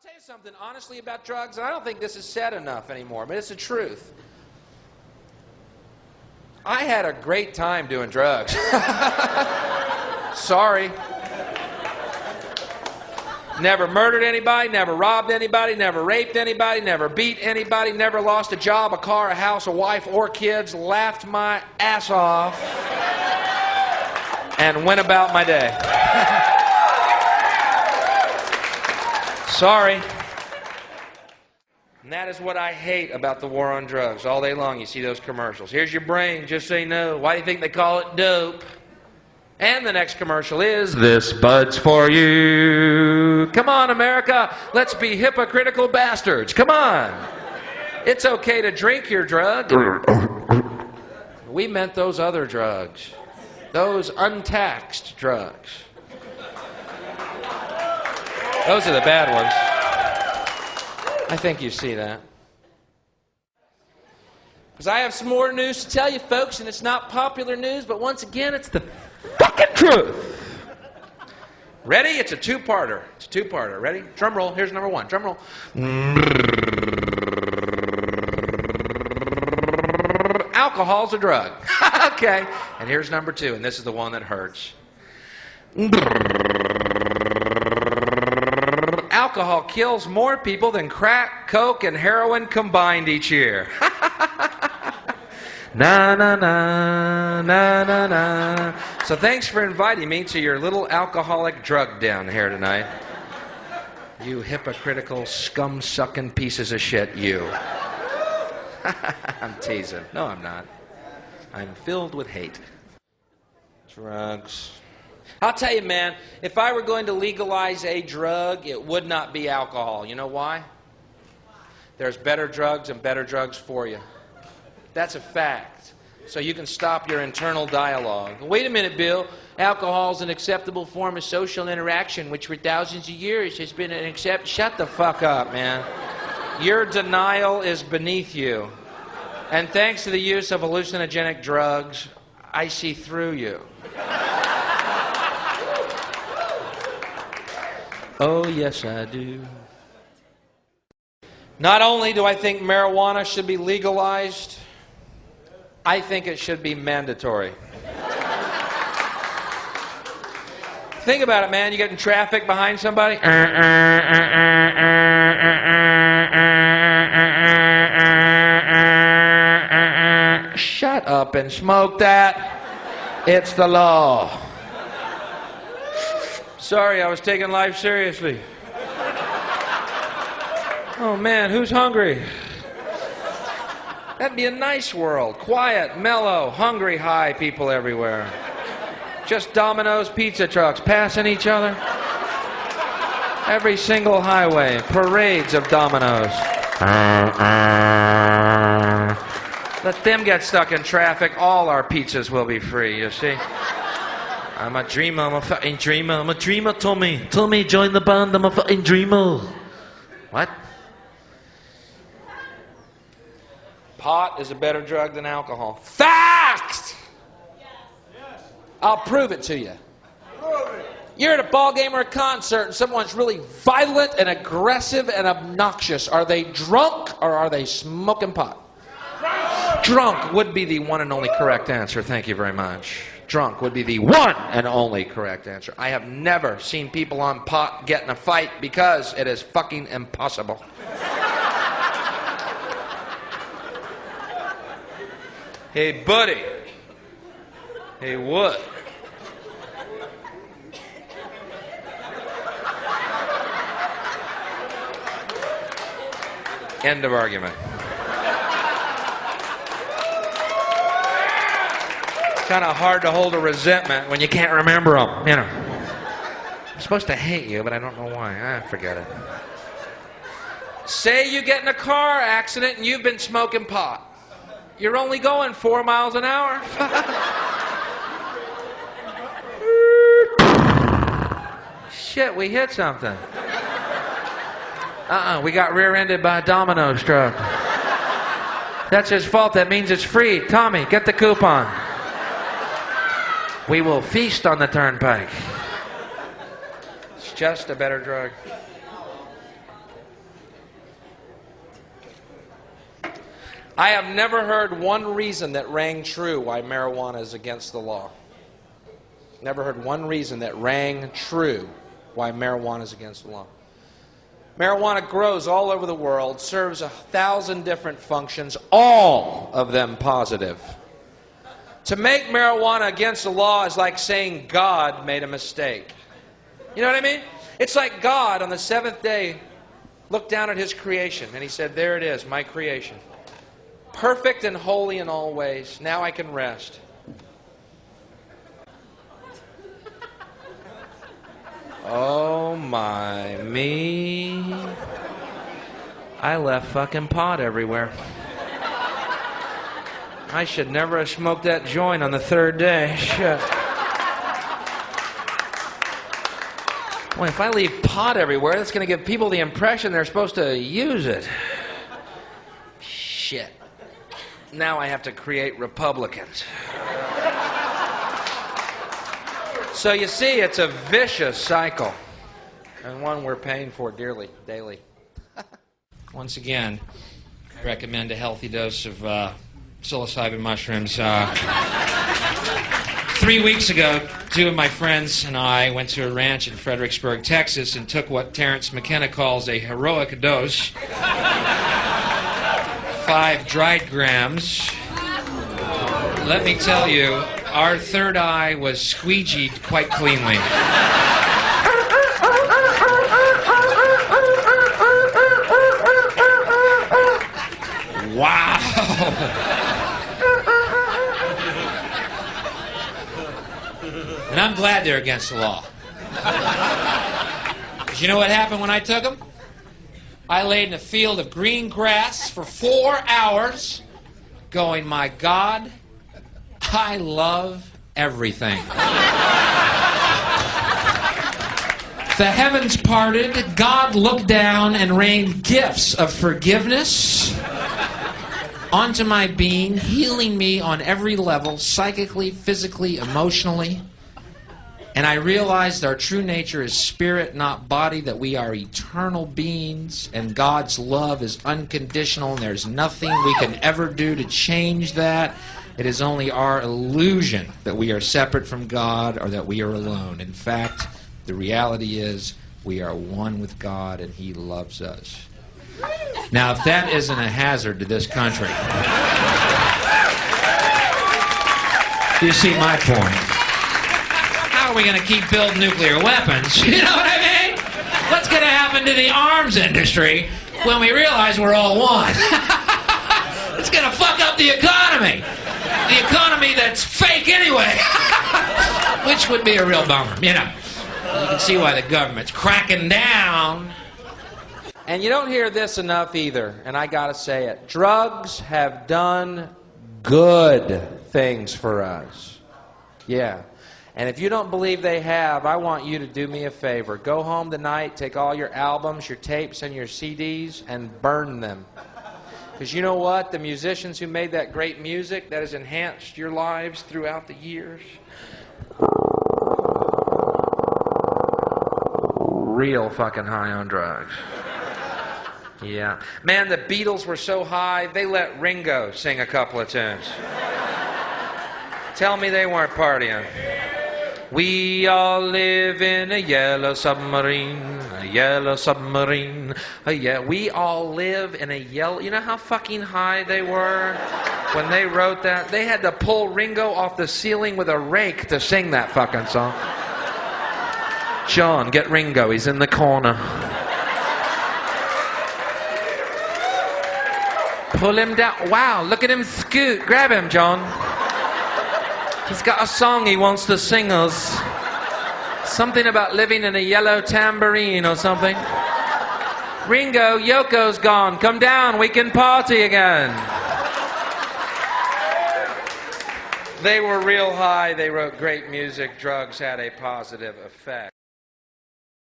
tell you something honestly about drugs, and I don't think this is said enough anymore, but it's the truth. I had a great time doing drugs. Sorry. Never murdered anybody, never robbed anybody, never raped anybody, never beat anybody, never lost a job, a car, a house, a wife, or kids, laughed my ass off, and went about my day. Sorry. And that is what I hate about the war on drugs. All day long you see those commercials. Here's your brain, just say no. Why do you think they call it dope? And the next commercial is, this bud's for you. Come on, America, let's be hypocritical bastards. Come on. It's okay to drink your drug. We meant those other drugs. Those untaxed drugs. Those are the bad ones. I think you see that. Because I have some more news to tell you, folks, and it's not popular news, but once again, it's the fucking truth. Ready? It's a two-parter. It's a two-parter. Ready? Drum roll. Here's number one. Drum roll. Alcohol's a drug. Okay. And here's number two, and this is the one that hurts. Alcohol kills more people than crack, coke, and heroin combined each year. Na na na na na na. So thanks for inviting me to your little alcoholic drug den here tonight. You hypocritical, scum-sucking pieces of shit, you. I'm teasing. No, I'm not. I'm filled with hate. Drugs. I'll tell you, man, if I were going to legalize a drug, it would not be alcohol. You know why? There's better drugs and better drugs for you. That's a fact. So you can stop your internal dialogue. Wait a minute, Bill. Alcohol is an acceptable form of social interaction, which for thousands of years has been an accept. Shut the fuck up, man. Your denial is beneath you. And thanks to the use of hallucinogenic drugs, I see through you. Oh, yes, I do. Not only do I think marijuana should be legalized, I think it should be mandatory. Think about it, man. You get in traffic behind somebody. Shut up and smoke that. It's the law. Sorry, I was taking life seriously. Oh man, who's hungry? That'd be a nice world. Quiet, mellow, hungry, high people everywhere. Just Domino's pizza trucks passing each other. Every single highway, parades of Domino's. Let them get stuck in traffic. All our pizzas will be free, you see. I'm a dreamer, I'm a fucking dreamer. I'm a dreamer, Tommy. Tommy, join the band, I'm a fucking dreamer. What? Pot is a better drug than alcohol. Fact! I'll prove it to you. You're at a ball game or a concert and someone's really violent and aggressive and obnoxious. Are they drunk or are they smoking pot? Drunk would be the one and only correct answer. Thank you very much. Drunk would be the one and only correct answer. I have never seen people on pot get in a fight because it is fucking impossible. Hey, buddy. Hey, what? End of argument. Kind of hard to hold a resentment when you can't remember them, you know. I'm supposed to hate you, but I don't know why. Forget it. Say you get in a car accident and you've been smoking pot. You're only going 4 miles an hour. Shit, we hit something. We got rear-ended by a Domino's truck. That's his fault. That means it's free. Tommy, get the coupon. We will feast on the turnpike. It's just a better drug. I have never heard one reason that rang true why marijuana is against the law. Never heard one reason that rang true why marijuana is against the law. Marijuana grows all over the world, serves 1,000 different functions, all of them positive. To make marijuana against the law is like saying God made a mistake. You know what I mean? It's like God on the seventh day looked down at his creation and he said, there it is, my creation. Perfect and holy in all ways. Now I can rest. Oh my me. I left fucking pot everywhere. I should never have smoked that joint on the third day. Shit. Boy, if I leave pot everywhere, that's going to give people the impression they're supposed to use it. Shit. Now I have to create Republicans. So you see, it's a vicious cycle, and one we're paying for dearly, daily. Once again, I recommend a healthy dose of psilocybin mushrooms. 3 weeks ago, two of my friends and I went to a ranch in Fredericksburg, Texas, and took what Terrence McKenna calls a heroic dose. 5 dried grams. Let me tell you, our third eye was squeegeed quite cleanly. Wow! And I'm glad they're against the law. Because you know what happened when I took them? I laid in a field of green grass for 4 hours going, my God, I love everything. The heavens parted, God looked down and rained gifts of forgiveness onto my being, healing me on every level, psychically, physically, emotionally. And I realized our true nature is spirit, not body, that we are eternal beings, and God's love is unconditional, and there's nothing we can ever do to change that. It is only our illusion that we are separate from God or that we are alone. In fact, the reality is we are one with God and He loves us. Now, if that isn't a hazard to this country, you see my point. How are we going to keep building nuclear weapons? You know what I mean? What's going to happen to the arms industry when we realize we're all one? It's going to fuck up the economy. The economy that's fake anyway. Which would be a real bummer, you know. You can see why the government's cracking down. And you don't hear this enough either, and I gotta say it. Drugs have done good things for us. Yeah. And if you don't believe they have, I want you to do me a favor. Go home tonight, take all your albums, your tapes, and your CDs, and burn them. Because you know what? The musicians who made that great music that has enhanced your lives throughout the years, real fucking high on drugs. Yeah. Man, the Beatles were so high, they let Ringo sing a couple of tunes. Tell me they weren't partying. We all live in a yellow submarine, a yellow submarine. We all live in a yellow... You know how fucking high they were when they wrote that? They had to pull Ringo off the ceiling with a rake to sing that fucking song. John, get Ringo, he's in the corner. Pull him down. Wow, look at him scoot. Grab him, John. He's got a song he wants to sing us. Something about living in a yellow tambourine or something. Ringo, Yoko's gone. Come down, we can party again. They were real high. They wrote great music. Drugs had a positive effect.